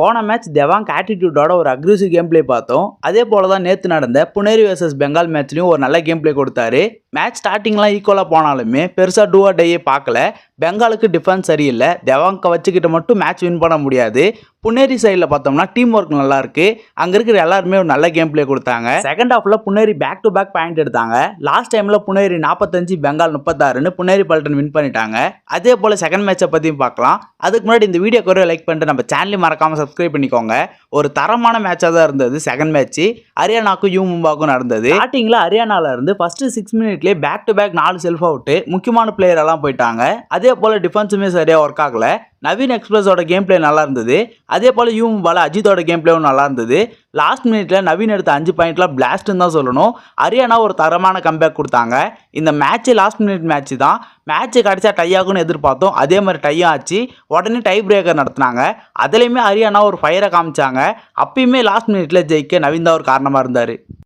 போன மேட்ச் தெவாங்க் ஆட்டிடியூடோட ஒரு aggressive game play பார்த்தோம். அதே போல தான் நேற்று நடந்த புனேரி vs பெங்கால் மேட்ச்லையும் ஒரு நல்ல கேம் பிளே கொடுத்தாரு. மேட்ச் ஸ்டார்டிங்லாம் ஈக்குவலாக போனாலுமே பெருசாக டூ ஆர் டையே பார்க்கல. பெங்காலுக்கு டிஃபென்ஸ் சரியில்லை. தெவாங்கை வச்சுக்கிட்ட மட்டும் மேட்ச் வின் பண்ண முடியாது. புனேரி சைடில் பார்த்தோம்னா டீம் ஒர்க் நல்லா இருக்கு. அங்கே இருக்கிற எல்லாருமே ஒரு நல்ல கேம் பிளே கொடுத்தாங்க. செகண்ட் ஹாஃப்ல Puneri back to back point எடுத்தாங்க. லாஸ்ட் டைம்ல புனேரி 45 பெங்கால் 36ன்னு புனேரி பல்டன் வின் பண்ணிட்டாங்க. அதே போல செகண்ட் மேட்சை பற்றியும் பார்க்கலாம். அதுக்கு முன்னாடி இந்த வீடியோ குறைய லைக் பண்ணிட்டு நம்ம சேனலையும் மறக்காம சப்ஸ்கிரைப் பண்ணிக்கோங்க. ஒரு தரமான மேட்சாக தான் இருந்தது செகண்ட் மேட்ச். ஹரியானாக்கும் யூ மும்பாக்கும் நடந்தது. ஸ்டார்டிங்ல ஹரியானால இருந்து ஃபர்ஸ்ட் 6 மினிட்லேயே back to back 4 self out முக்கியமான பிளேயர் எல்லாம் போயிட்டாங்க. அதே போல டிஃபென்ஸுமே சரியா ஒர்க் ஆகல. நவீன் எக்ஸ்பிரஸோட கேம் பிளே நல்லா இருந்தது. அதே போல யூ மும்பால அஜித்தோட கேம் பிளேவும் நல்லா இருந்தது. லாஸ்ட் மினிட்ல நவீன் எடுத்த 5 பாயிண்ட்ல பிளாஸ்ட்னு தான் சொல்லணும். ஹரியானா ஒரு தரமான கம்பேக் கொடுத்தாங்க. இந்த மேட்ச் லாஸ்ட் மினிட் மேட்ச் தான். மேட்ச் கடைசியா டை ஆகும்னு எதிர்பார்த்தோம். அதே மாதிரி டையும் ஆச்சு. உடனே டை பிரேக்கர் நடத்தினாங்க. அதுலேயுமே ஹரியானா ஒரு ஃபயரை காமிச்சாங்க. அப்பயுமே லாஸ்ட் மினிட்ல ஜெயிக்க நவீன் தான் ஒரு காரணமாக இருந்தார்.